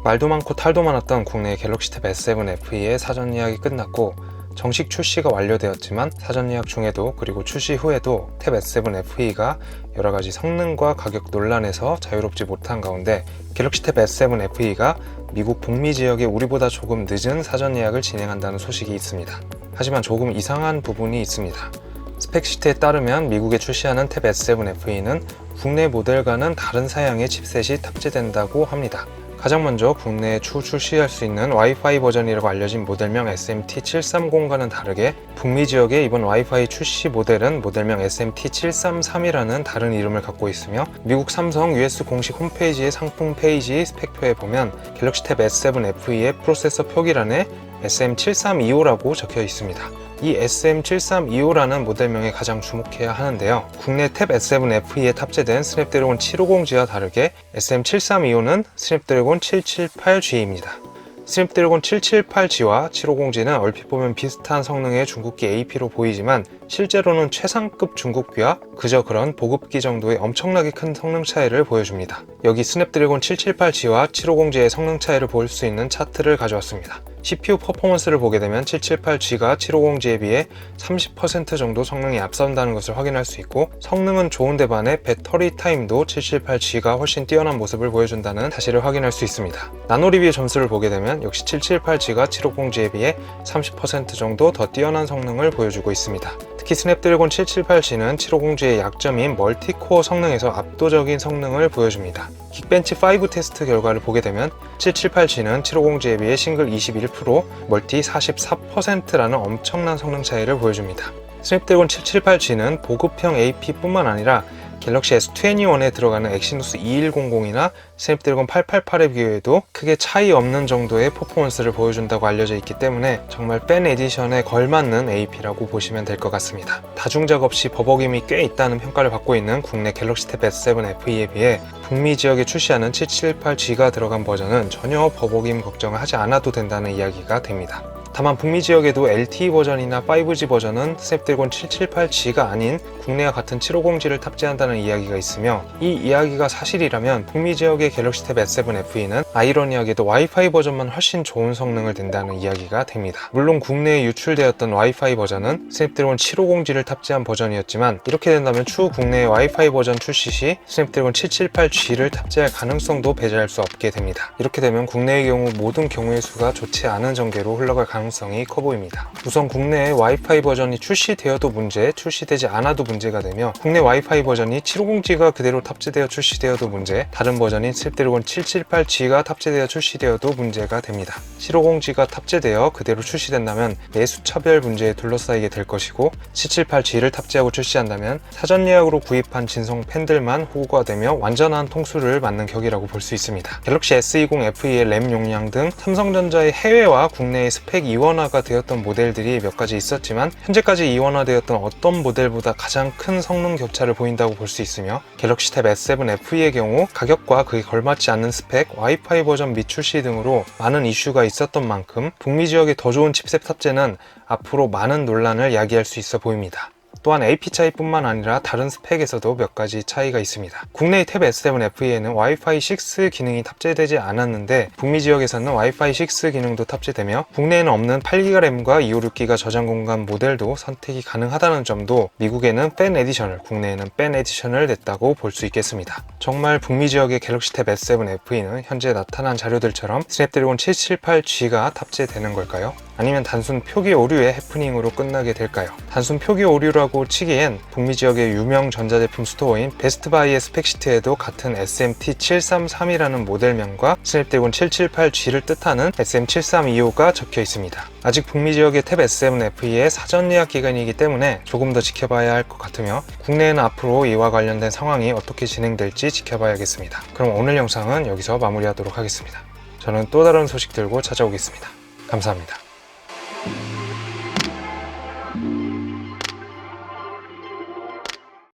말도 많고 탈도 많았던 국내 갤럭시 탭 S7 FE의 사전 예약이 끝났고 정식 출시가 완료되었지만 사전 예약 중에도 그리고 출시 후에도 탭 S7 FE가 여러가지 성능과 가격 논란에서 자유롭지 못한 가운데 갤럭시 탭 S7 FE가 미국 북미 지역에 우리보다 조금 늦은 사전 예약을 진행한다는 소식이 있습니다. 하지만 조금 이상한 부분이 있습니다. 스펙시트에 따르면 미국에 출시하는 탭 S7 FE는 국내 모델과는 다른 사양의 칩셋이 탑재된다고 합니다. 가장 먼저 국내에 추후 출시할 수 있는 와이파이 버전이라고 알려진 모델명 SMT730과는 다르게 북미 지역의 이번 와이파이 출시 모델은 모델명 SMT733이라는 다른 이름을 갖고 있으며 미국 삼성 US 공식 홈페이지의 상품 페이지 스펙표에 보면 갤럭시 탭 S7 FE의 프로세서 표기란에 SM7325라고 적혀 있습니다. 이 SM7325라는 모델명에 가장 주목해야 하는데요. 국내 탭 S7 FE에 탑재된 스냅드래곤 750G와 다르게 SM7325는 스냅드래곤 778G입니다. 스냅드래곤 778G와 750G는 얼핏 보면 비슷한 성능의 중국기 AP로 보이지만 실제로는 최상급 중국기와 그저 그런 보급기 정도의 엄청나게 큰 성능 차이를 보여줍니다. 여기 스냅드래곤 778G와 750G의 성능 차이를 볼 수 있는 차트를 가져왔습니다. CPU 퍼포먼스를 보게 되면 778G가 750G에 비해 30% 정도 성능이 앞선다는 것을 확인할 수 있고 성능은 좋은데 반해 배터리 타임도 778G가 훨씬 뛰어난 모습을 보여준다는 사실을 확인할 수 있습니다. 나노 리뷰 점수를 보게 되면 역시 778G가 750G에 비해 30% 정도 더 뛰어난 성능을 보여주고 있습니다. 특히 스냅드래곤 778G는 750G의 약점인 멀티코어 성능에서 압도적인 성능을 보여줍니다. 긱벤치 5 테스트 결과를 보게 되면 778G는 750G에 비해 싱글 21%, 멀티 44%라는 엄청난 성능 차이를 보여줍니다. 스냅드래곤 778G는 보급형 AP뿐만 아니라 갤럭시 S21에 들어가는 엑시노스 2100이나 스냅드래곤 888에 비교해도 크게 차이 없는 정도의 퍼포먼스를 보여준다고 알려져 있기 때문에 정말 팬 에디션에 걸맞는 AP라고 보시면 될 것 같습니다. 다중작 없이 버벅임이 꽤 있다는 평가를 받고 있는 국내 갤럭시 탭 S7 FE에 비해 북미 지역에 출시하는 778G가 들어간 버전은 전혀 버벅임 걱정을 하지 않아도 된다는 이야기가 됩니다. 다만 북미 지역에도 LTE 버전이나 5G 버전은 스냅드래곤 778G가 아닌 국내와 같은 750G를 탑재한다는 이야기가 있으며 이 이야기가 사실이라면 북미 지역의 갤럭시 탭 S7 FE는 아이러니하게도 와이파이 버전만 훨씬 좋은 성능을 낸다는 이야기가 됩니다. 물론 국내에 유출되었던 와이파이 버전은 스냅드래곤 750G를 탑재한 버전이었지만 이렇게 된다면 추후 국내의 와이파이 버전 출시 시 스냅드래곤 778G를 탑재할 가능성도 배제할 수 없게 됩니다. 이렇게 되면 국내의 경우 모든 경우의 수가 좋지 않은 전개로 흘러갈 가능성이 커 보입니다. 우선 국내에 와이파이 버전이 출시되어도 문제, 출시되지 않아도 문제가 되며 국내 와이파이 버전이 750G가 그대로 탑재되어 출시되어도 문제, 다른 버전인 스냅드래곤 778G가 탑재되어 출시되어도 문제가 됩니다. 750G가 탑재되어 그대로 출시된다면 내수 차별 문제에 둘러싸이게 될 것이고 778G를 탑재하고 출시한다면 사전 예약으로 구입한 진성 팬들만 호구가 되며 완전한 통수를 맞는 격이라고 볼 수 있습니다. 갤럭시 S20 FE의 램 용량 등 삼성전자의 해외와 국내의 스펙 이원화가 되었던 모델들이 몇 가지 있었지만 현재까지 이원화되었던 어떤 모델보다 가장 큰 성능 격차를 보인다고 볼 수 있으며 갤럭시 탭 S7 FE의 경우 가격과 그에 걸맞지 않는 스펙, 와이파이 버전 미출시 등으로 많은 이슈가 있었던 만큼 북미 지역의 더 좋은 칩셋 탑재는 앞으로 많은 논란을 야기할 수 있어 보입니다. 또한 AP 차이뿐만 아니라 다른 스펙에서도 몇 가지 차이가 있습니다. 국내의 탭 S7 FE에는 와이파이 6 기능이 탑재되지 않았는데 북미 지역에서는 와이파이 6 기능도 탑재되며 국내에는 없는 8GB 램과 256GB 저장 공간 모델도 선택이 가능하다는 점도 미국에는 팬 에디션을, 국내에는 팬 에디션을 냈다고 볼 수 있겠습니다. 정말 북미 지역의 갤럭시 탭 S7 FE는 현재 나타난 자료들처럼 스냅드래곤 778G가 탑재되는 걸까요? 아니면 단순 표기 오류의 해프닝으로 끝나게 될까요? 단순 표기 오류라고 치기엔 북미 지역의 유명 전자제품 스토어인 베스트바이의 스펙시트에도 같은 SMT733이라는 모델명과 스냅드래곤 778G를 뜻하는 SM7325가 적혀 있습니다. 아직 북미 지역의 탭 S7 FE의 사전 예약 기간이기 때문에 조금 더 지켜봐야 할 것 같으며 국내에는 앞으로 이와 관련된 상황이 어떻게 진행될지 지켜봐야겠습니다. 그럼 오늘 영상은 여기서 마무리하도록 하겠습니다. 저는 또 다른 소식 들고 찾아오겠습니다. 감사합니다.